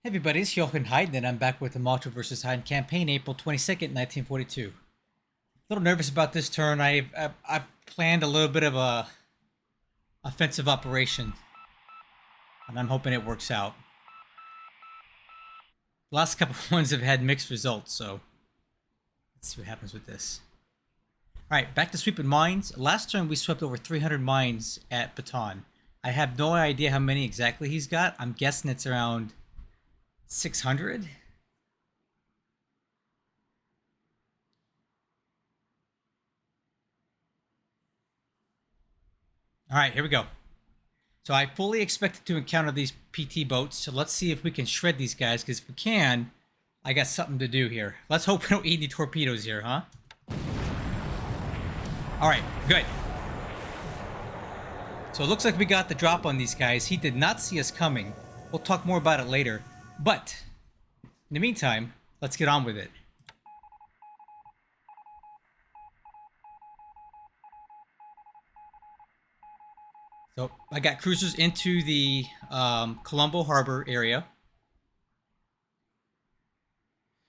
Hey everybody, it's Heiden, and I'm back with the Macho vs. Heiden campaign, April 22nd, 1942. A little nervous about this turn. I planned a little bit of a offensive operation, and I'm hoping it works out. The last couple of ones have had mixed results, so let's see what happens with this. Alright, back to sweeping mines. Last turn we swept over 300 mines at Baton. I have no idea how many exactly he's got. I'm guessing it's around 600. All right, here we go. So I fully expected to encounter these PT boats. So let's see if we can shred these guys, because if we can, I got something to do here. Let's hope we don't eat any torpedoes here, huh? All right, good. So it looks like we got the drop on these guys. He did not see us coming. We'll talk more about it later. But in the meantime, let's get on with it. So I got cruisers into the Colombo Harbor area.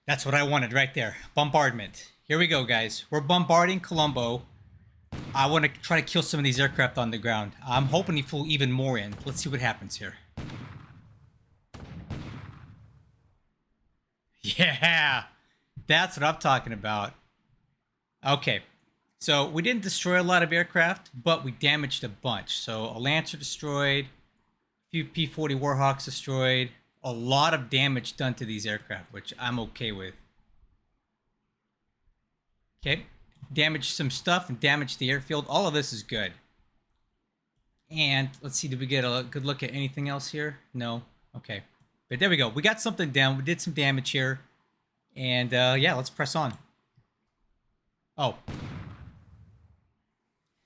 That's what I wanted right there. Bombardment. Here we go, guys. We're bombarding Colombo. I want to try to kill some of these aircraft on the ground. I'm hoping he flew even more in. Let's see what happens here. Yeah, that's what I'm talking about. Okay, so we didn't destroy a lot of aircraft, but we damaged a bunch. So a Lancer destroyed, a few P-40 Warhawks destroyed, a lot of damage done to these aircraft, which I'm okay with. Okay, damaged some stuff and damaged the airfield. All of this is good. And let's see, did we get a good look at anything else here? No. Okay. But there we go. We got something down. We did some damage here. And yeah, let's press on. Oh.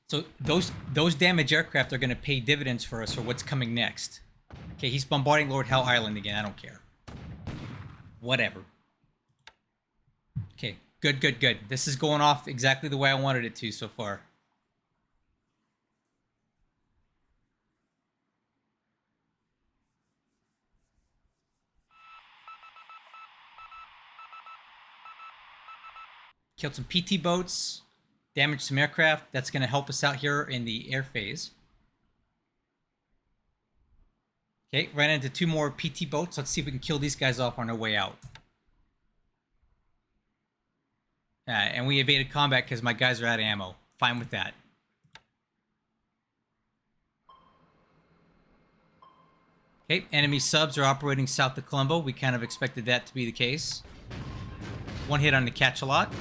So those damaged aircraft are going to pay dividends for us for what's coming next. Okay, he's bombarding Lord Howe Island again. I don't care. Whatever. Okay, good, good, good. This is going off exactly the way I wanted it to so far. Killed some PT boats, damaged some aircraft. That's going to help us out here in the air phase. Okay, ran into two more PT boats. Let's see if we can kill these guys off on our way out. And we evaded combat because my guys are out of ammo. Fine with that. Okay, enemy subs are operating south of Colombo. We kind of expected that to be the case. One hit on the catch-a-lot.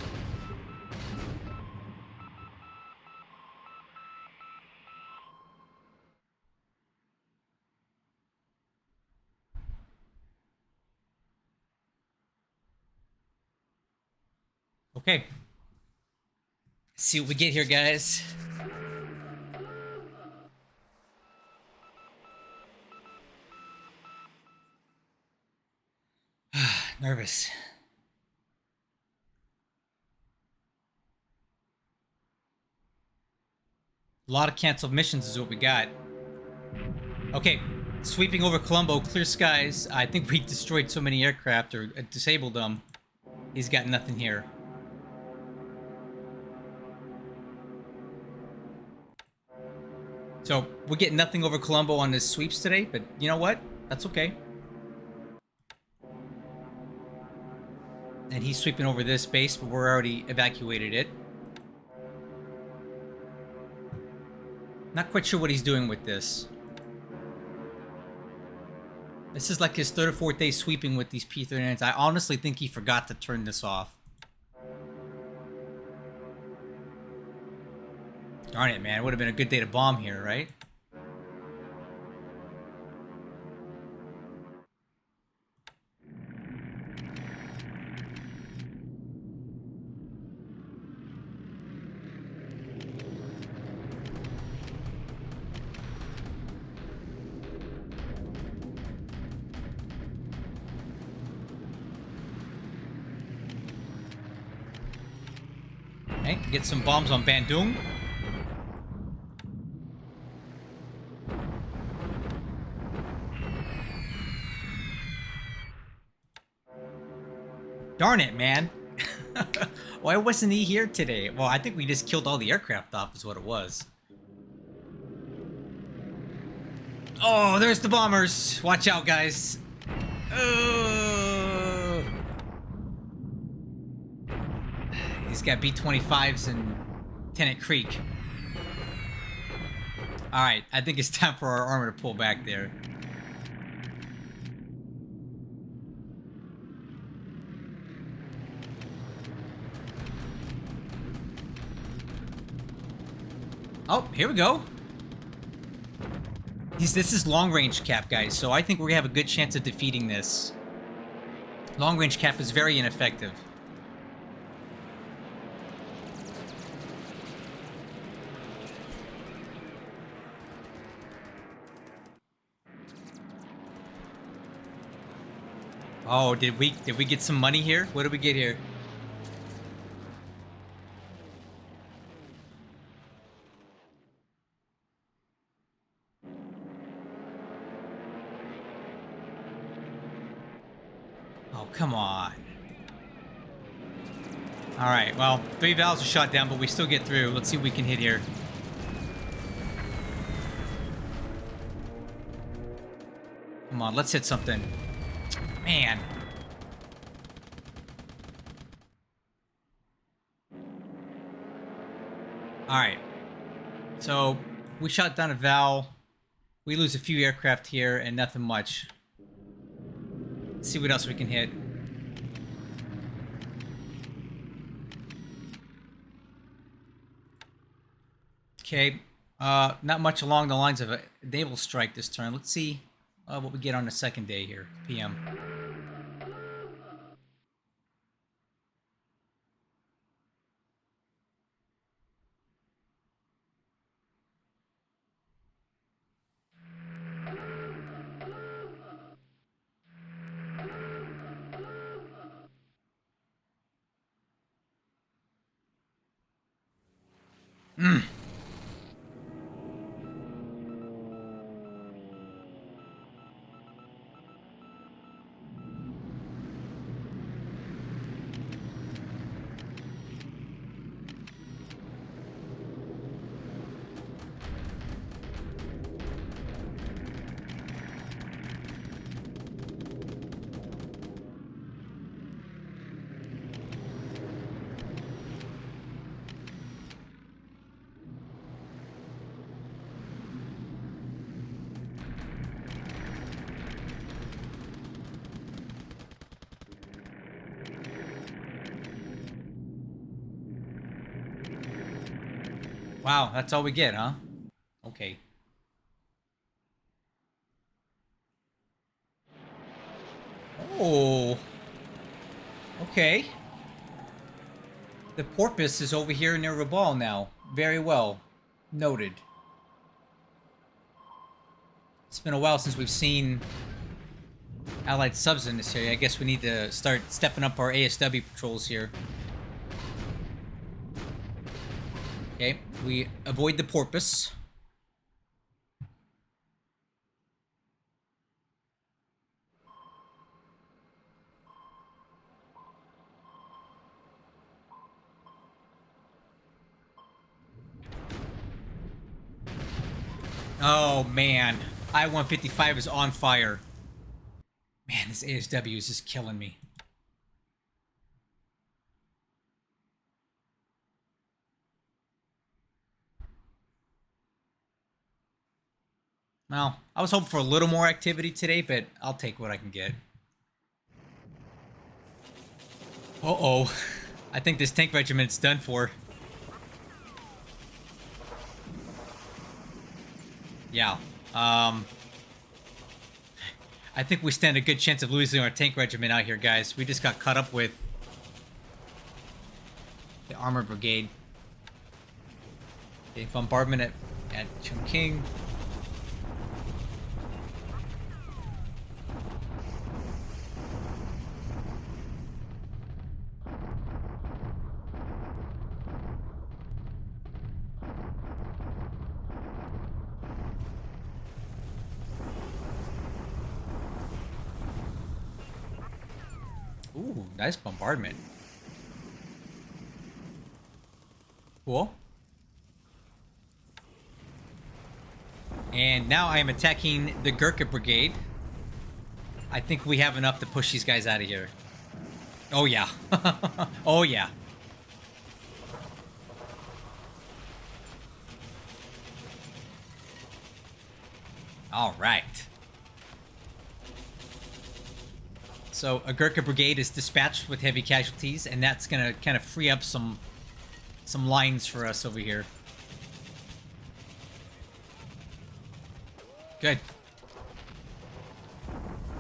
Okay. Let's see what we get here, guys. Nervous. A lot of canceled missions is what we got. Okay, sweeping over Colombo, clear skies. I think we destroyed so many aircraft or disabled them. He's got nothing here. So we get nothing over Colombo on his sweeps today, but you know what? That's okay. And he's sweeping over this base, but we're already evacuated it. Not quite sure what he's doing with this. This is like his third or fourth day sweeping with these P-39s. I honestly think he forgot to turn this off. Darn it, man. It would have been a good day to bomb here, right? Okay, get some bombs on Bandung. Darn it, man. Why wasn't he here today? Well, I think we just killed all the aircraft off is what it was. Oh, there's the bombers. Watch out, guys. He's got B-25s in Tennant Creek. Alright, I think it's time for our armor to pull back there. Oh, here we go. This is long-range cap, guys, so I think we have a good chance of defeating this. Long-range cap is very ineffective. Oh, did we get some money here? What did we get here? Oh, come on. Alright, well, 3 valves are shot down, but we still get through. Let's see what we can hit here. Come on, let's hit something. Man. Alright. So, we shot down a valve. We lose a few aircraft here and nothing much. Let's see what else we can hit. Okay. Not much along the lines of a naval strike this turn. Let's see what we get on the second day here, PM. Wow, that's all we get, huh? Okay. Oh. Okay. The porpoise is over here near Rabaul now. Very well. Noted. It's been a while since we've seen Allied subs in this area. I guess we need to start stepping up our ASW patrols here. Okay, we avoid the porpoise. Oh man, I-155 is on fire. Man, this ASW is just killing me. Well, I was hoping for a little more activity today, but I'll take what I can get. Uh-oh. I think this tank regiment's done for. Yeah. I think we stand a good chance of losing our tank regiment out here, guys. We just got caught up with the armor brigade. Okay, bombardment at Chongqing. Ooh, nice bombardment. Cool. And now I am attacking the Gurkha Brigade. I think we have enough to push these guys out of here. Oh, yeah. Oh, yeah. All right. So a Gurkha Brigade is dispatched with heavy casualties, and that's going to kind of free up some lines for us over here. Good.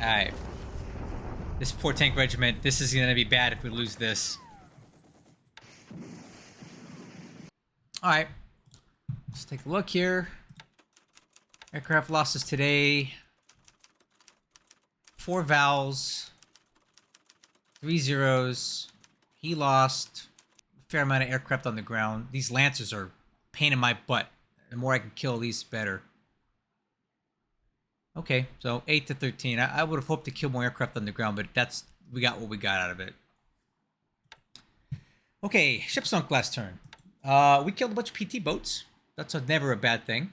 Alright. This poor tank regiment, this is going to be bad if we lose this. Alright. Let's take a look here. Aircraft losses today. 4 vowels. 3 zeros. He lost a fair amount of aircraft on the ground. These Lancers are a pain in my butt. The more I can kill these, better. Okay, so 8 to 13. I would have hoped to kill more aircraft on the ground, but we got what we got out of it. Okay, ship sunk last turn. We killed a bunch of PT boats. That's never a bad thing.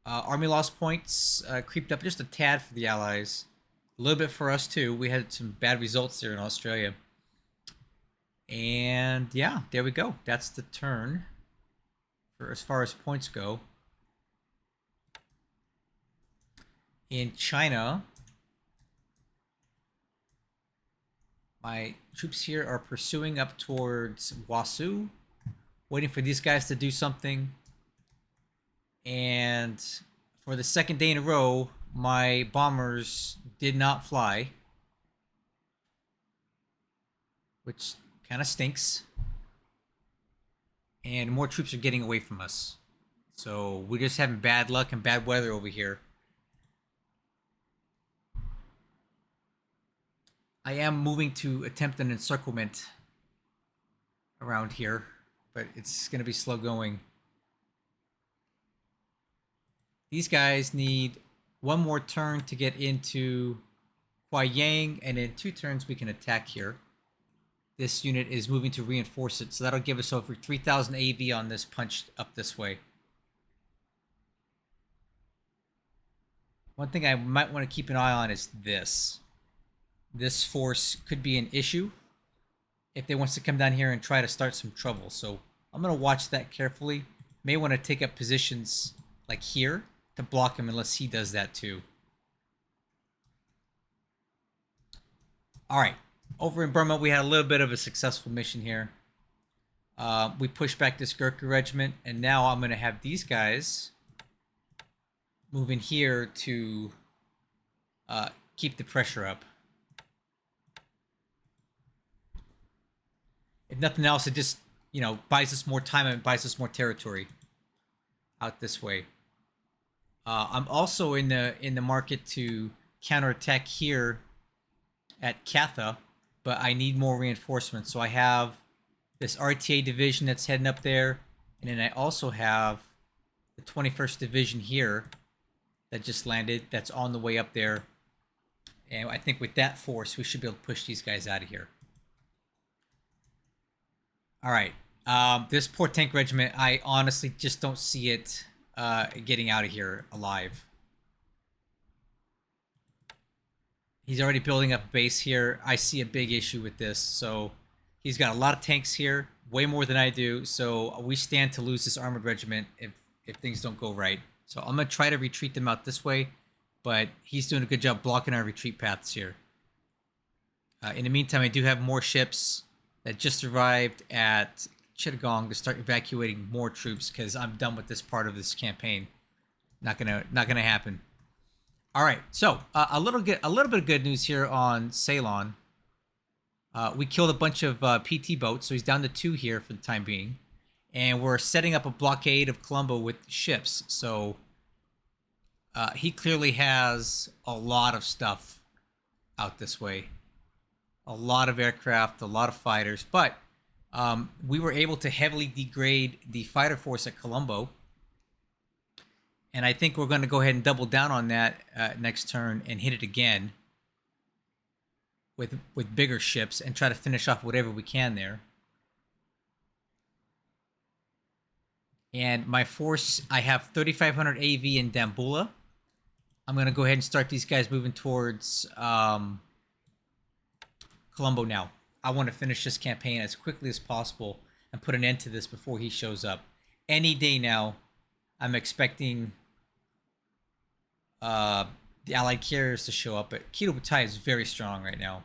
Army loss points creeped up just a tad for the Allies. A little bit for us, too. We had some bad results there in Australia. And, yeah, there we go. That's the turn for as far as points go. In China, my troops here are pursuing up towards Wasu, waiting for these guys to do something. And for the second day in a row, my bombers did not fly, which kind of stinks. And more troops are getting away from us. So we're just having bad luck and bad weather over here. I am moving to attempt an encirclement around here, but it's going to be slow going. These guys need one more turn to get into Huaiyang, and in 2 turns we can attack here. This unit is moving to reinforce it, so that'll give us over 3,000 AV on this punch up this way. One thing I might want to keep an eye on is this. This force could be an issue if they wants to come down here and try to start some trouble. So I'm going to watch that carefully. May want to take up positions like here to block him unless he does that too. All right. Over in Burma, we had a little bit of a successful mission here. We pushed back this Gurkha regiment, and now I'm going to have these guys move in here to keep the pressure up. If nothing else, it just, buys us more time and buys us more territory out this way. I'm also in the market to counterattack here at Katha, but I need more reinforcements. So I have this RTA division that's heading up there, and then I also have the 21st Division here that just landed, that's on the way up there. And I think with that force, we should be able to push these guys out of here. All right. This poor tank regiment, I honestly just don't see it getting out of here alive. He's already building up a base here. I see a big issue with this. So he's got a lot of tanks here, way more than I do. So we stand to lose this armored regiment if things don't go right. So I'm going to try to retreat them out this way, but he's doing a good job blocking our retreat paths here. In the meantime, I do have more ships that just arrived at Chittagong to start evacuating more troops because I'm done with this part of this campaign. Not gonna happen. All right, so a little bit of good news here on Ceylon. We killed a bunch of PT boats, so he's down to 2 here for the time being, and we're setting up a blockade of Colombo with ships. So he clearly has a lot of stuff out this way. A lot of aircraft, a lot of fighters, but we were able to heavily degrade the fighter force at Colombo. And I think we're going to go ahead and double down on that next turn and hit it again. with bigger ships and try to finish off whatever we can there. And my force, I have 3,500 AV in Dambulla. I'm going to go ahead and start these guys moving towards Colombo now. I want to finish this campaign as quickly as possible and put an end to this before he shows up. Any day now, I'm expecting the Allied carriers to show up, but Kido Butai is very strong right now.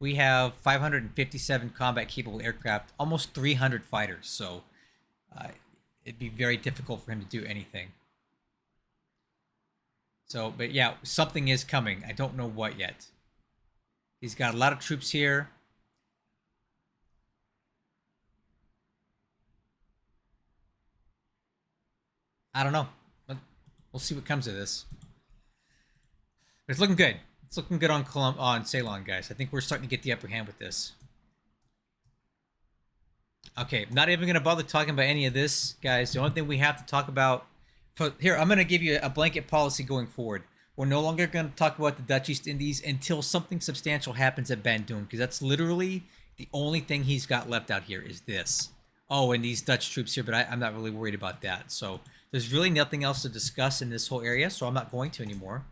We have 557 combat-capable aircraft, almost 300 fighters, so it'd be very difficult for him to do anything. So, but yeah, something is coming. I don't know what yet. He's got a lot of troops here. I don't know. But we'll see what comes of this. But it's looking good. It's looking good on Ceylon, guys. I think we're starting to get the upper hand with this. Okay, not even going to bother talking about any of this, guys. The only thing we have to talk about... Here, I'm going to give you a blanket policy going forward. We're no longer going to talk about the Dutch East Indies until something substantial happens at Bandung, because that's literally the only thing he's got left out here is this. Oh, and these Dutch troops here, but I'm not really worried about that. So there's really nothing else to discuss in this whole area, so I'm not going to anymore.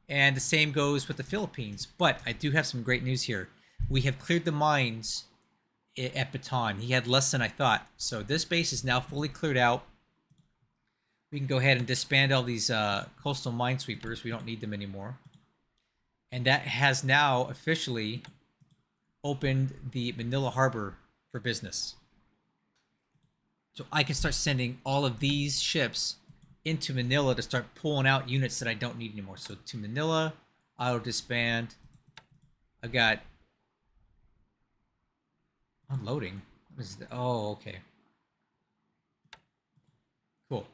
And the same goes with the Philippines. But I do have some great news here. We have cleared the mines at Bataan. He had less than I thought. So this base is now fully cleared out. We can go ahead and disband all these coastal minesweepers. We don't need them anymore. And that has now officially opened the Manila Harbor for business. So I can start sending all of these ships into Manila to start pulling out units that I don't need anymore. So to Manila, auto disband. I've got unloading. What is that? Oh, okay. Cool.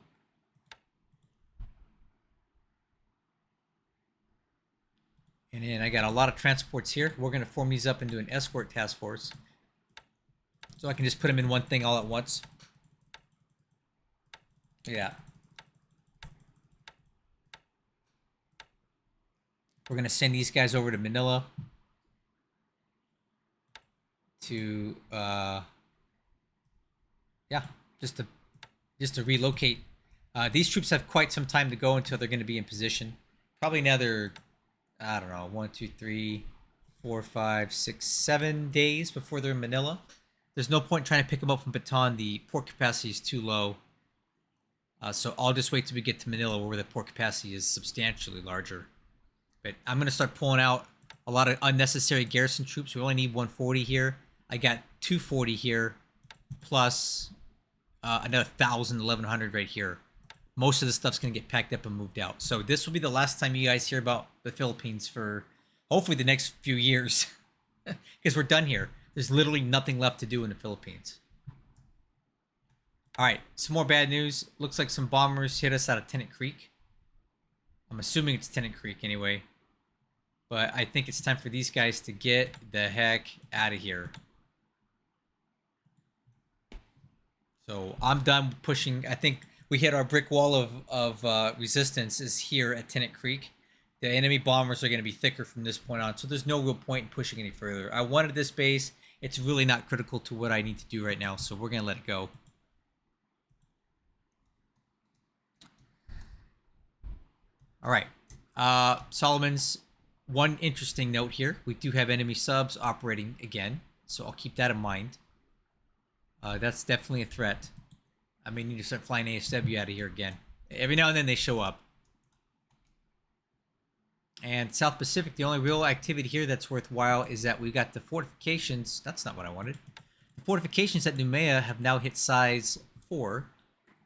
And then I got a lot of transports here. We're going to form these up into an escort task force. So I can just put them in one thing all at once. Yeah. We're going to send these guys over to Manila to, yeah, just to relocate. These troops have quite some time to go until they're going to be in position. Probably another, I don't know, 1, 2, 3, 4, 5, 6, 7 days before they're in Manila. There's no point trying to pick them up from Bataan. The port capacity is too low. So I'll just wait till we get to Manila where the port capacity is substantially larger. But I'm going to start pulling out a lot of unnecessary garrison troops. We only need 140 here. I got 240 here, plus another 1,000, 1,100 right here. Most of the stuff's going to get packed up and moved out. So this will be the last time you guys hear about the Philippines for hopefully the next few years. Because we're done here. There's literally nothing left to do in the Philippines. Alright, some more bad news. Looks like some bombers hit us out of Tennant Creek. I'm assuming it's Tennant Creek anyway. But I think it's time for these guys to get the heck out of here. So I'm done pushing. I think we hit our brick wall of resistance is here at Tennant Creek. The enemy bombers are going to be thicker from this point on. So there's no real point in pushing any further. I wanted this base. It's really not critical to what I need to do right now. So we're going to let it go. All right. Solomon's. One interesting note here. We do have enemy subs operating again. So I'll keep that in mind. That's definitely a threat. I may need to start flying ASW out of here again. Every now and then they show up. And South Pacific, the only real activity here that's worthwhile is that we got the fortifications. That's not what I wanted. The fortifications at Noumea have now hit size 4.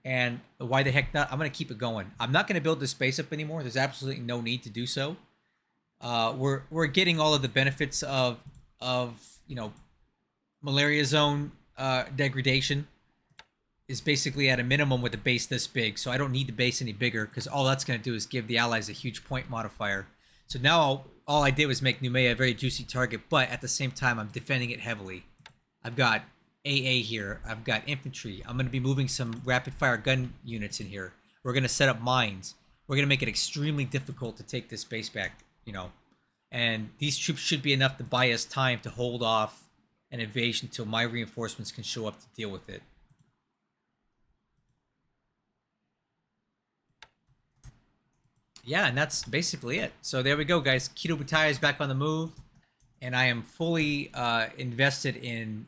And why the heck not? I'm going to keep it going. I'm not going to build this base up anymore. There's absolutely no need to do so. We're getting all of the benefits of you know, malaria zone degradation is basically at a minimum with a base this big. So I don't need the base any bigger because all that's going to do is give the allies a huge point modifier. So now all I did was make Noumea a very juicy target, but at the same time I'm defending it heavily. I've got AA here. I've got infantry. I'm going to be moving some rapid fire gun units in here. We're going to set up mines. We're going to make it extremely difficult to take this base back, you know. And these troops should be enough to buy us time to hold off an invasion until my reinforcements can show up to deal with it. Yeah, and that's basically it. So there we go, guys. Kido Butai is back on the move, and I am fully invested in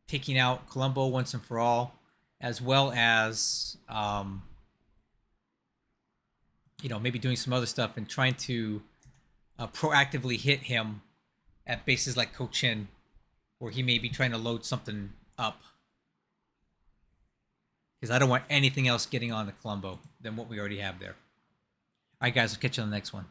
taking out Colombo once and for all, as well as maybe doing some other stuff and trying to proactively hit him at bases like Cochin, where he may be trying to load something up. Because I don't want anything else getting on the Colombo than what we already have there. All right, guys, I'll catch you on the next one.